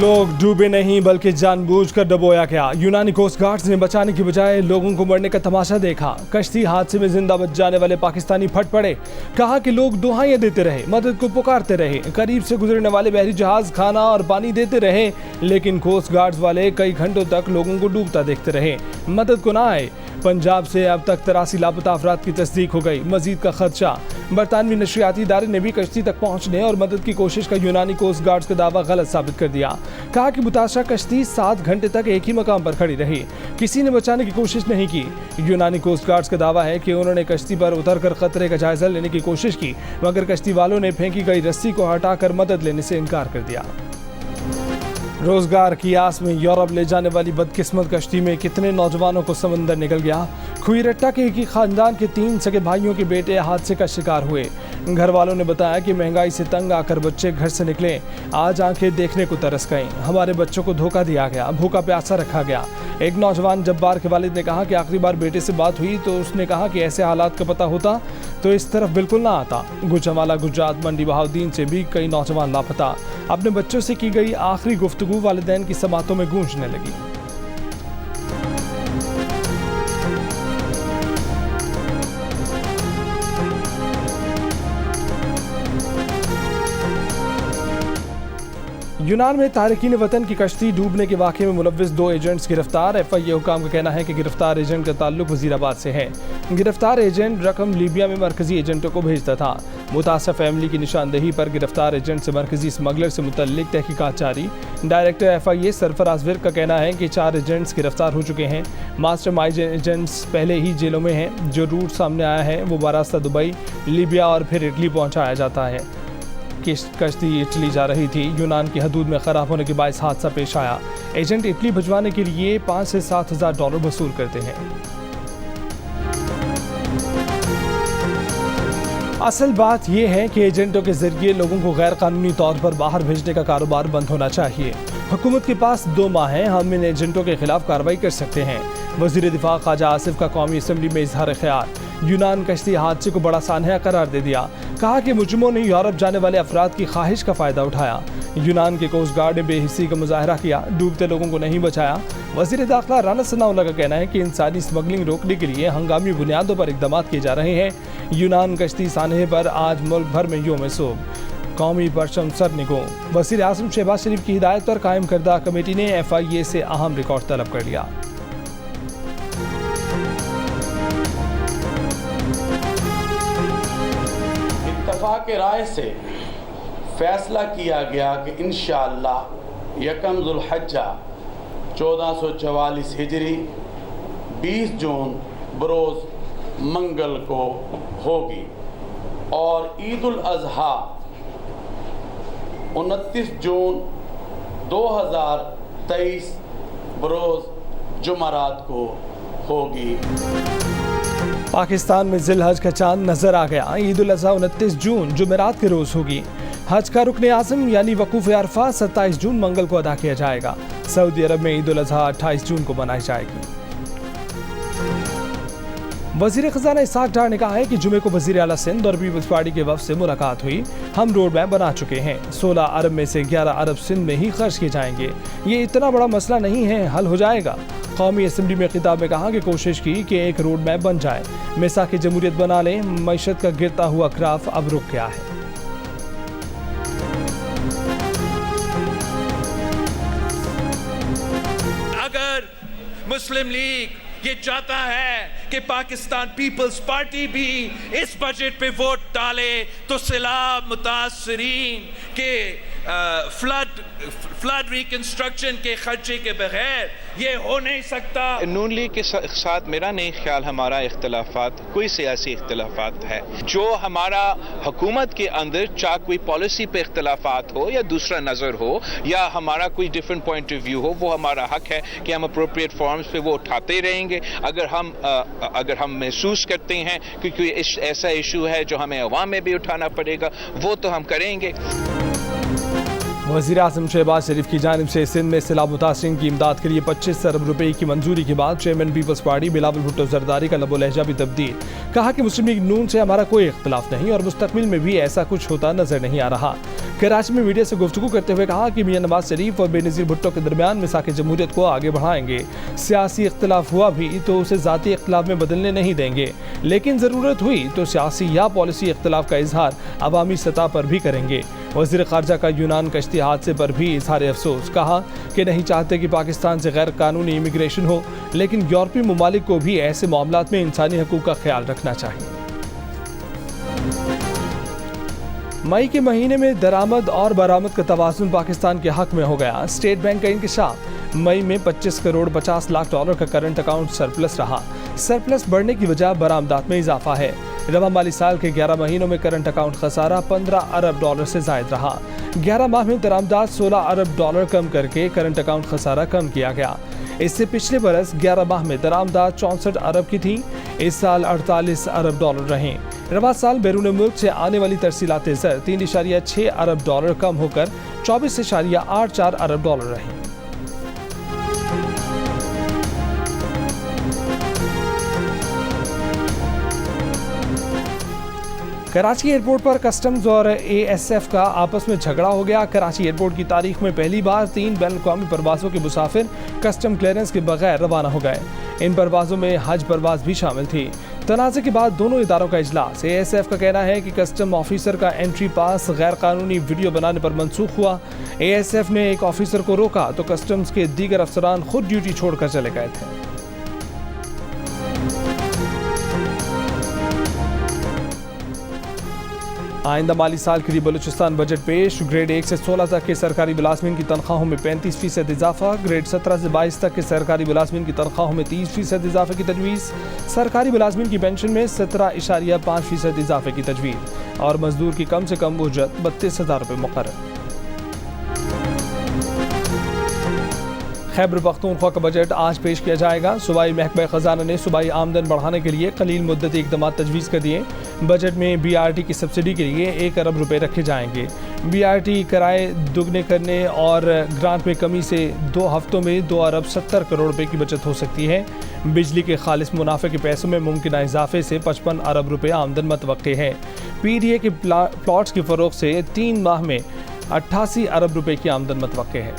लोग डूबे नहीं बल्कि जानबूझकर डुबोया गया। यूनानी कोस्ट गार्ड्स ने बचाने की बजाय लोगों को मरने का तमाशा देखा। कश्ती हादसे में जिंदा बच जाने वाले पाकिस्तानी फट पड़े। कहा कि लोग दुहाइयां देते रहे, मदद को पुकारते रहे। करीब से गुजरने वाले बहरी जहाज खाना और पानी देते रहे, लेकिन कोस्ट गार्ड्स वाले कई घंटों तक लोगों को डूबता देखते रहे, मदद को ना आए। पंजाब से अब तक 83 लापता अफराद की तस्दीक हो गई। मजीद का खदशा। बरतानवी नशरियाती इदारे ने भी कश्ती तक पहुंचने और मदद की कोशिश का यूनानी कोस्ट गार्ड्स का दावा गलत साबित कर दिया। कहा कि मुतासरा कश्ती 7 घंटे तक एक ही मकाम पर खड़ी रही, किसी ने बचाने की कोशिश नहीं की। यूनानी कोस्ट गार्ड्स का दावा है कि उन्होंने कश्ती पर उतरकर खतरे का जायजा लेने की कोशिश की, मगर कश्ती वालों ने फेंकी गई रस्सी को हटाकर मदद लेने से इनकार कर दिया। रोजगार की आस में यूरोप ले जाने वाली बदकिस्मत कश्ती में कितने नौजवानों को समंदर निकल गया। खुईरट्टा के एक ही खानदान के 3 सगे भाइयों के बेटे हादसे का शिकार हुए। घर वालों ने बताया कि महंगाई से तंग आकर बच्चे घर से निकले, आज आंखें देखने को तरस गईं। हमारे बच्चों को धोखा दिया गया, भूखा प्यासा रखा गया। एक नौजवान जब्बार के वालिद ने कहा कि आखिरी बार बेटे से बात हुई तो उसने कहा कि ऐसे हालात का पता होता तो इस तरफ बिल्कुल ना आता। गुजरावाला गुजरात मंडी बहाउद्दीन से भी कई नौजवान लापता। अपने बच्चों से की गई आखिरी गुफ्तगू वालिदैन की समातों में गूंजने लगी। यूनान में तारकीन वतन की कश्ती डूबने के वाक़े में मुलव्विस 2 एजेंट्स गिरफ्तार। FIA हुकाम का कहना है कि गिरफ्तार एजेंट का ताल्लुक वजीराबाद से है। गिरफ्तार एजेंट रकम लीबिया में मरकजी एजेंटों को भेजता था। मुतासर फैमिली की निशानदेही पर गिरफ्तार एजेंट से मरकजी स्मगलर से मुतल्लिक तहकीकात जारी। डायरेक्टर FIA सरफराज विर्क का कहना है कि 4 एजेंट्स गिरफ्तार हो चुके हैं। मास्टरमाइंड एजेंट्स पहले ही जेलों में हैं। जो रूट सामने आया है वो बरास्ता दुबई, लीबिया और फिर इटली पहुँचाया जाता है। कश्ती इटली जा रही थी। यूनान की हदूद में खराब होने के बायस हादसा पेश आया। एजेंट इटली भिजवाने के लिए 5 से 7 हज़ार डॉलर वसूल करते हैं। असल बात यह है कि एजेंटों के जरिए लोगों को गैर कानूनी तौर पर बाहर भेजने का कारोबार बंद होना चाहिए। हुकूमत के पास 2 माह हैं, हम इन एजेंटों के खिलाफ कार्रवाई कर सकते हैं। वज़ीर दिफा ख्वाजा आसिफ का कौमी असम्बली में इजहार ख्याल। यूनान कश्ती हादसे को बड़ा सानहा करार दे दिया। कहा कि मुजरिमों ने यूरोप जाने वाले अफराद की ख्वाहिश का फ़ायदा उठाया। यूनान के कोस्ट गार्ड ने बेहिस्सी का मुजाहरा किया, डूबते लोगों को नहीं बचाया। वज़ीर दाखिला राना सनाउल्लाह का कहना है कि इंसानी स्मगलिंग रोकने के लिए हंगामी बुनियादों पर इक़दाम किए जा रहे हैं। यूनान कश्ती सानहे पर आज मुल्क भर में यौम सोग, कौमी परचम सर निगो। वज़ीर आज़म शहबाज शरीफ की हिदायत पर कायम करदा कमेटी ने FIA से अहम रिकॉर्ड तलब कर लिया। इत्तफ़ाक़ राय से फैसला किया गया कि इंशाअल्लाह यकम ज़ुल्हज्जा 1444 हिजरी 20 जून बरोज़ मंगल को होगी और ईद उल अज़हा 29 जून 2023 बरोज़ जुमरात को होगी। पाकिस्तान में ज़िल-हज का चांद नजर आ गया। ईद उल अज़हा 29 जून जुमेरात के रोज होगी। हज का रुकन आज़म यानी वकूफ़ अरफा 27 जून मंगल को अदा किया जाएगा। सऊदी अरब में ईद उल अज़हा 28 जून को मनाई जाएगी। वज़ीर ख़ज़ाना इसहाक़ डार ने कहा है कि जुमे को वज़ीर आला सिंध और पीपल्स पार्टी के वफ़द से मुलाकात हुई। हम रोड मैप बना चुके हैं। 16 अरब में से 11 अरब सिंध में ही खर्च किए जाएंगे। ये इतना बड़ा मसला नहीं है, हल हो जाएगा। कौमी असम्बली में खिताब में कहा कि कोशिश की कि एक रोड मैप बन जाए। मिसाक़ जमहूरियत बना लें। मईशत का गिरता हुआ ग्राफ अब रुक गया है। अगर मुस्लिम लीग ये चाहता है कि पाकिस्तान पीपल्स पार्टी भी इस बजट पे वोट डाले तो सैलाब मुतासरीन के फ्लड रिकंस्ट्रक्शन के खर्चे के बगैर ये हो नहीं सकता। नून लीग के साथ मेरा नहीं ख्याल हमारा इख्तलाफात कोई सियासी इख्तलाफात है। जो हमारा हुकूमत के अंदर चाहे कोई पॉलिसी पे इख्तलाफात हो या दूसरा नज़र हो या हमारा कोई डिफरेंट पॉइंट ऑफ व्यू हो, वो हमारा हक है कि हम अप्रोप्रिएट फॉर्म्स पे वो उठाते रहेंगे। अगर हम महसूस करते हैं कि कोई ऐसा इशू है जो हमें अवाम में भी उठाना पड़ेगा, वो तो हम करेंगे। वज़ीर आज़म शहबाज शरीफ की जानिब से सिंध में सैलाब मुतासरीन की इमदाद के लिए 25 अरब रुपए की मंजूरी के बाद chairman people's party Bilawal Bhutto Zardari का लबो लहजा भी तब्दील। कहा कि मुस्लिम लीग नून से हमारा कोई इख्तलाफ नहीं और मुस्तकबिल में भी ऐसा कुछ होता नजर नहीं आ रहा। कराची में मीडिया से गुफ्तगू करते हुए कहा कि मियां नवाज शरीफ और बेनज़ीर भुट्टो के दरमियान मिसाक जमहूरियत को आगे बढ़ाएंगे। सियासी इख्तलाफ हुआ भी तो उसे ज़ाती इख्तलाफ में बदलने नहीं देंगे, लेकिन ज़रूरत हुई तो सियासी या पॉलिसी इख्तलाफ का इजहार अवामी सतह पर भी करेंगे। वज़ीर ख़ारजा का यूनान कश्ती हादसे पर भी इजहार अफसोस, कहा कि नहीं चाहते कि पाकिस्तान से गैर कानूनी इमिग्रेशन हो, लेकिन यूरोपीय ममालिक को भी ऐसे मामलात में इंसानी हकूक़ का ख्याल रखना चाहिए। मई के महीने में दरामद और बरामद का तवाज़ुन पाकिस्तान के हक में हो गया। स्टेट बैंक का इंकशाफ, मई में 25 करोड़ 50 लाख डॉलर का करंट अकाउंट सरप्लस रहा। सरप्लस बढ़ने की वजह बरामदात में इजाफा है। रवा माली साल के 11 महीनों में करंट अकाउंट खसारा 15 अरब डॉलर से जायद रहा। 11 माह में दरामदात 16 अरब डॉलर कम करके करंट अकाउंट खसारा कम किया गया। इससे पिछले बरस 11 माह में दरामदात 64 अरब की थी, इस साल 48 अरब डॉलर रहे। रवा साल बैरून मुल्क से आने वाली तरसीलात ज़र 3.6 अरब डॉलर कम होकर 24.84 अरब डॉलर रही। कराची एयरपोर्ट पर कस्टम्स और ASF का आपस में झगड़ा हो गया। कराची एयरपोर्ट की तारीख में पहली बार 3 बैनुल-अक़वामी परवाज़ों के मुसाफिर कस्टम क्लियरेंस के बगैर रवाना हो गए। इन परवाज़ों में हज परवाज़ भी शामिल थी। तनाज़े के बाद दोनों इदारों का इजलास। ASF का कहना है कि कस्टम ऑफिसर का एंट्री पास गैर कानूनी वीडियो बनाने पर मनसूख हुआ। ASF ने एक ऑफिसर को रोका तो कस्टम्स के दीगर अफसरान खुद ड्यूटी छोड़कर चले गए थे। आइंदा माली साल के लिए बलूचिस्तान बजट पेश। ग्रेड 1 से 16 तक के सरकारी मुलाजमीन की तनख्वाहों में 35% इजाफा। ग्रेड 17 से 22 तक के सरकारी मुलाजमीन की तनख्वाहों में 30% इजाफे की तजवीज़। सरकारी मुलाजमीन की पेंशन में 17.5% इजाफे की तजवीज़ और मजदूर की कम से कम उजरत 32,000 रुपये मुकर्रर। खैबर पख्तूनख्वा का बजट आज पेश किया जाएगा। सूबाई महकमा खजाना ने सूबाई आमदन बढ़ाने के लिए कलील मुद्दती इक़दाम तजवीज़ कर दिए। बजट में BRT की सब्सिडी के लिए 1 अरब रुपए रखे जाएंगे। BRT किराए दुगने करने और ग्रांट में कमी से 2 हफ्तों में 2 अरब 70 करोड़ रुपए की बचत हो सकती है। बिजली के खालिस मुनाफे के पैसों में मुमकिन इजाफे से 55 अरब रुपए आमदन मतवक्के है। PDA के प्लॉट्स की फ़रोख्त से 3 माह में 88 अरब रुपए की आमदन मतवक्के है।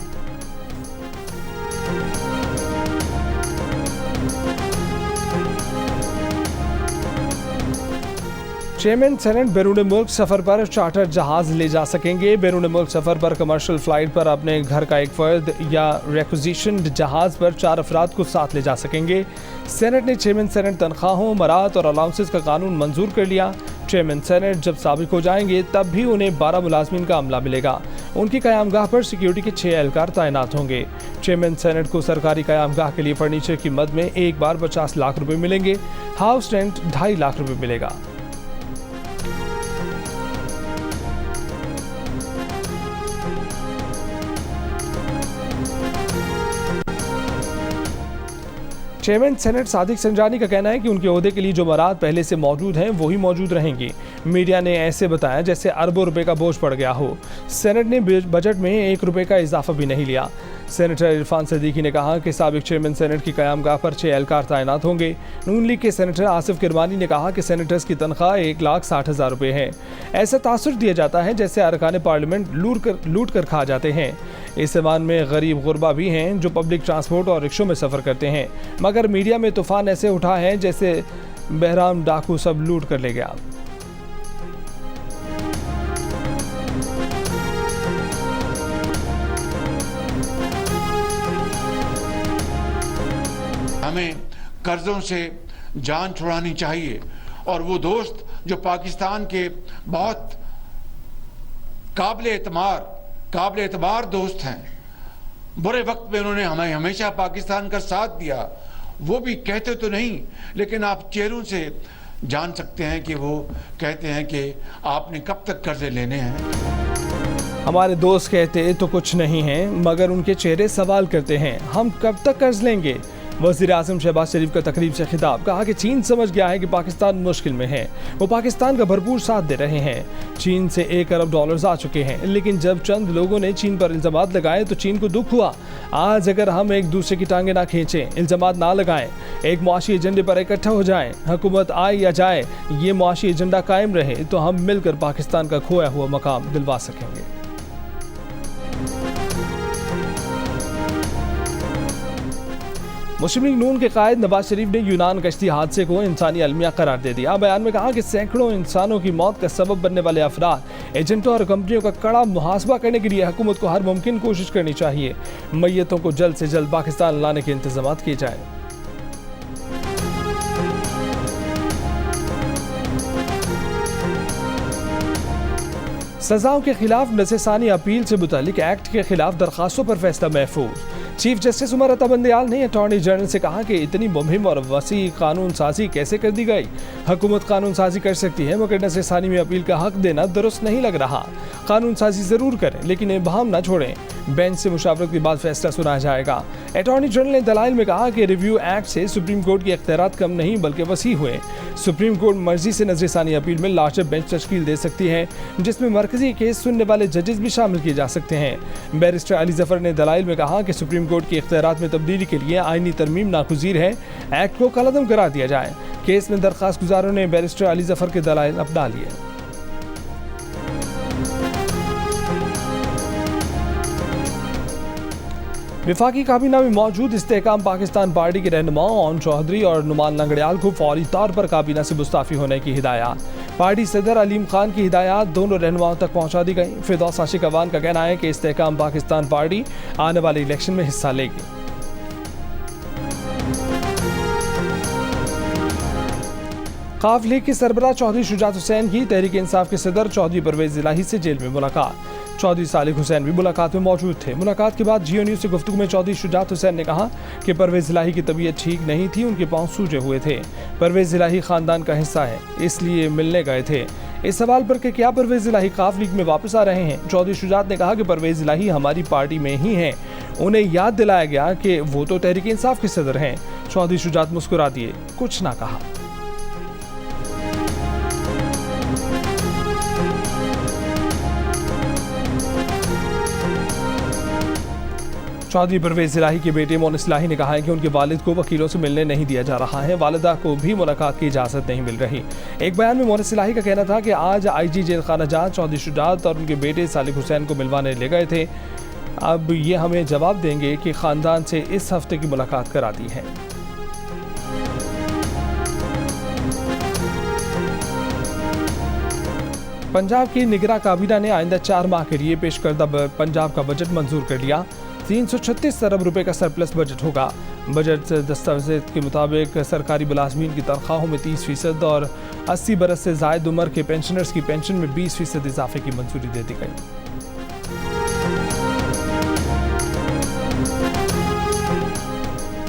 चेयरमैन सेनेट बैरून मुल्क सफ़र पर चार्टर जहाज़ ले जा सकेंगे। बैरून मुल्क सफ़र पर कमर्शियल फ़्लाइट पर अपने घर का एक फ़र्द या रिक्विजिशन्ड जहाज़ पर 4 अफराद को साथ ले जा सकेंगे। सेनेट ने चेयरमैन सेनेट तनख्वाहों, मरात और अलाउंसेस का कानून मंजूर कर लिया। चेयरमैन सेनेट जब साबिक हो जाएंगे तब भी उन्हें 12 मुलाजमीन का अमला मिलेगा। उनकी क़यामगाह पर सिक्योरिटी के 6 एहलकार तैनात होंगे। चेयरमैन सेनेट को सरकारी क़यामगाह के लिए फर्नीचर की मद में एक बार 50 लाख रुपये मिलेंगे। हाउस रेंट 2.5 लाख रुपये मिलेगा। चेयरमैन सेनेट सादिक संजानी का कहना है कि उनके ओहदे के लिए जो मराद पहले से मौजूद हैं वही मौजूद रहेंगी। मीडिया ने ऐसे बताया जैसे अरबों रुपए का बोझ पड़ गया हो। सेनेट ने बजट में 1 रुपए का इजाफा भी नहीं लिया। सेनेटर इरफान सदीकी ने कहा कि साबिक चेयरमैन सेनेट की क़यामगाह पर 6 एहलकार तैनात होंगे। नून लीग के सेनेटर आसिफ किरमानी ने कहा कि सेनेटर्स की तनख्वाह 1,60,000 रुपये है। ऐसा तासुर दिया जाता है जैसे अरकान पार्लियामेंट लूट कर खा जाते हैं। इस ऐवान में गरीब गुरबा भी हैं जो पब्लिक ट्रांसपोर्ट और रिक्शों में सफ़र करते हैं, मगर मीडिया में तूफ़ान ऐसे उठा है जैसे बहराम डाकू सब लूट कर ले गया। हमें कर्जों से जान छुड़ानी चाहिए और वो दोस्त जो पाकिस्तान के बहुत काबिल एतबार दोस्त हैं, बुरे वक्त में उन्होंने हमें हमेशा पाकिस्तान का साथ दिया, वो भी कहते तो नहीं लेकिन आप चेहरों से जान सकते हैं कि वो कहते हैं कि आपने कब तक कर्जे लेने हैं। हमारे दोस्त कहते तो कुछ नहीं हैं, मगर उनके चेहरे सवाल करते हैं, हम कब तक कर्ज लेंगे। वज़ीर आज़म शहबाज शरीफ का तकरीब से खिताब, कहा कि चीन समझ गया है कि पाकिस्तान मुश्किल में है, वो पाकिस्तान का भरपूर साथ दे रहे हैं। चीन से 1 अरब डॉलर्स आ चुके हैं, लेकिन जब चंद लोगों ने चीन पर इल्ज़ामात लगाए तो चीन को दुख हुआ। आज अगर हम एक दूसरे की टांगें ना खींचें, इल्ज़ामात ना लगाएं, एक मुआशी एजेंडे पर इकट्ठा हो जाएं, हुकूमत आए या जाए, ये मुआशी एजेंडा कायम रहे तो हम मिलकर पाकिस्तान का खोया हुआ मकाम दिलवा सकेंगे। मुस्लिम लीग नून के कायद नवाज शरीफ ने यूनान कश्ती हादसे को इंसानी अलमिया करार दे दिया। बयान में कहा कि सैकड़ों इंसानों की मौत का सबब बनने वाले अफराद, एजेंटों और कंपनियों का कड़ा मुहासबा करने के लिए हुकूमत को हर मुमकिन कोशिश करनी चाहिए। मैयतों को जल्द से जल्द पाकिस्तान लाने के इंतजाम किए जाए। सजाओं के खिलाफ नज़रसानी अपील से मुतालिक एक्ट के खिलाफ दरखास्तों पर फैसला महफूज। चीफ जस्टिस उमर अता बंदयाल ने अटॉर्नी जनरल से कहा कि इतनी मुहिम और वसी कानून साजी कैसे कर दी गई। हुकूमत कानून साजी कर सकती है मगर नज़रसानी में अपील का हक देना दुरुस्त नहीं लग रहा। कानून साजी जरूर करें लेकिन इबहम न छोड़ें। बेंच से मुशावरत के बाद फैसला सुनाया जाएगा। अटॉर्नी जनरल ने दलाइल में कहा कि रिव्यू एक्ट से सुप्रीम कोर्ट के इख्तियारात कम नहीं बल्कि वसी हुए। सुप्रीम कोर्ट मर्जी से नज़रसानी अपील में लार्जर बेंच तश्कील दे सकती है जिसमें मरकजी केस सुनने वाले जजेस भी शामिल किए जा सकते हैं। बैरिस्टर अली जफर ने दलाइल में कहा कि सुप्रीम कोर्ट के इख्तियारात में तब्दीली के लिए आईनी तरमीम नागुज़ीर है, एक्ट को कलअदम करार दिया जाए। केस में दरखास्त गुजारों ने बैरिस्टर अली जफर के दलाइल अपना लिए। विफाकी काबीना में मौजूद इस्तेहकाम पाकिस्तान पार्टी के रहनुमा ओन चौधरी और नुमान लंगड़ियाल को फौरी तौर पर काबीना से मुस्ताफ़ी होने की हिदायत। पार्टी सदर अलीम खान की हिदायत दोनों रहनुमाओं तक पहुंचा दी गई। फिरदौस आशिक अवान का कहना है कि इस्तेहकाम पाकिस्तान पार्टी आने वाले इलेक्शन में हिस्सा लेगी। काफ लीग के सरबराह चौधरी शुजात हुसैन की तहरीक इंसाफ के सदर चौधरी परवेज इलाही से जेल में मुलाकात। चौधरी सालिक हुसैन भी मुलाकात में मौजूद थे। मुलाकात के बाद जियो न्यूज़ से गुफ्तगू में चौधरी शुजात हुसैन ने कहा कि परवेज इलाही की तबीयत ठीक नहीं थी, उनके पांव सूजे हुए थे। परवेज इलाही खानदान का हिस्सा है इसलिए मिलने गए थे। इस सवाल पर कि क्या परवेज इलाही काफ लीग में वापस आ रहे हैं, चौधरी शुजात ने कहा कि परवेज इलाही हमारी पार्टी में ही हैं। उन्हें याद दिलाया गया कि वो तो तहरीक इंसाफ के सदर हैं। चौधरी शुजात मुस्कुरा दिए, कुछ ना कहा। चौधरी परवेज इलाही के बेटे मोनिस इलाही ने कहा है कि उनके वालिद को वकीलों से मिलने नहीं दिया जा रहा है। वालिदा को भी मुलाकात की इजाज़त नहीं मिल रही। एक बयान में मोनिस इलाही का कहना था कि आज IG जेल खाना जात चौधरी शुजात और उनके बेटे सालिक हुसैन को मिलवाने ले गए थे। अब ये हमें जवाब देंगे कि ख़ानदान से इस हफ्ते की मुलाकात करा दी है। पंजाब की निगरां काबीना ने आइंदा 4 माह के लिए पेश करदा पंजाब का बजट मंजूर कर लिया। 336 अरब रुपए का सरप्लस बजट होगा। बजट दस्तावेज़ के मुताबिक सरकारी मुलाजमीन की तनख्वाहों में 30% और 80 बरस से ज़ायद उम्र के पेंशनर्स की पेंशन में 20% इजाफे की मंजूरी दे दी गई।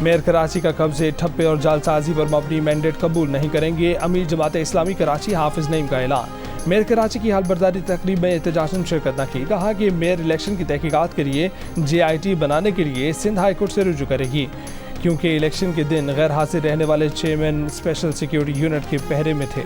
मेयर कराची का कब्जे, ठप्पे और जालसाजी पर मबनी मैंडेट कबूल नहीं करेंगे। अमीर जमात इस्लामी कराची हाफिज नईम का ऐलान। मेयर कराची की हालबरदारी तकरीब में एहतजाजन शिरकत न की। कहा कि मेयर इलेक्शन की तहकीकात के लिए JIT बनाने के लिए सिंध हाई कोर्ट से रुजू करेगी क्योंकि इलेक्शन के दिन गैर हाजिर रहने वाले चेयरमैन स्पेशल सिक्योरिटी यूनिट के पहरे में थे।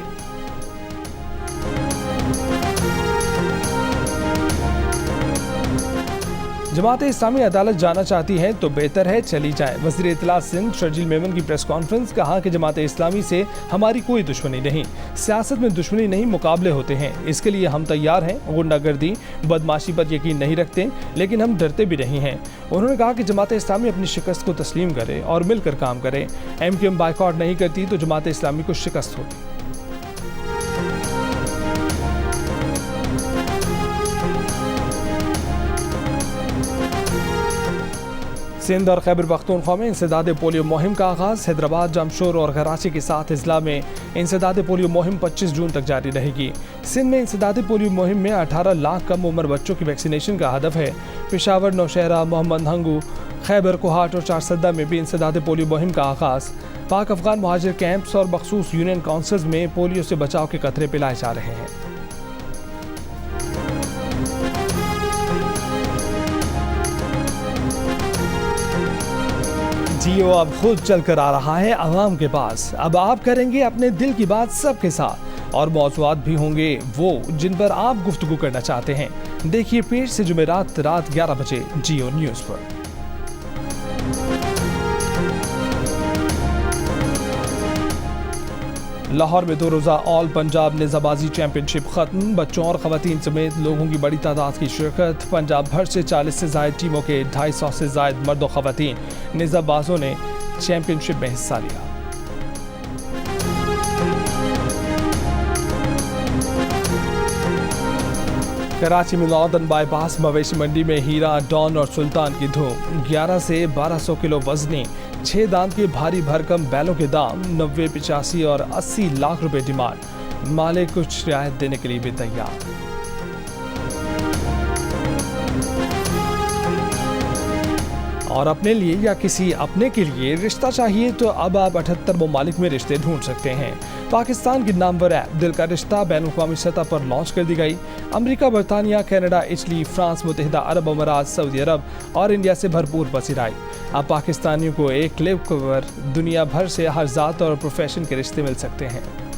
जमात इस्लामी अदालत जाना चाहती है तो बेहतर है चली जाए। वज़ीर इत्तलात सिंध शर्जील मेमन की प्रेस कॉन्फ्रेंस। कहा कि जमात इस्लामी से हमारी कोई दुश्मनी नहीं, सियासत में दुश्मनी नहीं मुकाबले होते हैं, इसके लिए हम तैयार हैं। गुंडागर्दी बदमाशी पर यकीन नहीं रखते लेकिन हम डरते भी नहीं हैं। उन्होंने कहा कि जमात इस्लामी अपनी शिकस्त को तस्लीम करे और मिलकर काम करे। MQM बाइकआउट नहीं करती तो जमात इस्लामी को शिकस्त होगी। सिंध और खैबर पख्तूनख्वा में इंसदाद पोलियो मुहिम का आगाज़। हैदराबाद, जमशोर और कराची के साथ अजला में इंसदाद पोलियो मुहिम 25 जून तक जारी रहेगी। सिंध में इंसदाद पोलियो मुहिम में 18 लाख कम उम्र बच्चों की वैक्सीनेशन का हदफ है। पेशावर, नौशहरा, मोहम्मद हंगू, खैबर, कोहाट और चारसद्दा में भी इंसदाद पोलियो मुहिम का आगाज़। पाक अफगान मुहाजिर कैंप्स और मखसूस यूनियन काउंसिल्स में पोलियो से बचाव के कतरे पिलाए जा रहे हैं। जियो अब खुद चलकर आ रहा है आवाम के पास। अब आप करेंगे अपने दिल की बात सबके साथ और मौज़ूआत भी होंगे वो जिन पर आप गुफ्तगू करना चाहते हैं। देखिए पेश से जुमेरात रात 11 बजे जियो न्यूज़ पर। लाहौर में 2 रोज़ा ऑल पंजाब नेज़ाबाजी चैंपियनशिप खत्म। बच्चों और ख़वातीन समेत लोगों की बड़ी तादाद की शिरकत। पंजाब भर से 40 से ज़ायद टीमों के 250 से ज़ायद मर्द और ख़वातीन नेज़ाबाजों ने चैंपियनशिप में हिस्सा लिया। कराची में नॉर्दर्न बाईपास मवेशी मंडी में हीरा, डॉन और सुल्तान की धूम। 11 से 1200 किलो वजनी 6 दांत के भारी भरकम बैलों के दाम 90, 85 और 80 लाख रुपए डिमांड। मालिक कुछ रियायत देने के लिए भी तैयार। और अपने लिए या किसी अपने के लिए रिश्ता चाहिए तो अब आप 78 ममालिक में रिश्ते ढूंढ सकते हैं। पाकिस्तान की नामवर ऐप दिल का रिश्ता बैनुल-अक़वामी सतह पर लॉन्च कर दी गई। अमेरिका, बरतानिया, कनाडा, इटली, फ्रांस, मुत्तहिदा अरब अमारात, सऊदी अरब और इंडिया से भरपूर पसीराई। अब पाकिस्तानियों को एक क्लिक पर दुनिया भर से हर जात और प्रोफेशन के रिश्ते मिल सकते हैं।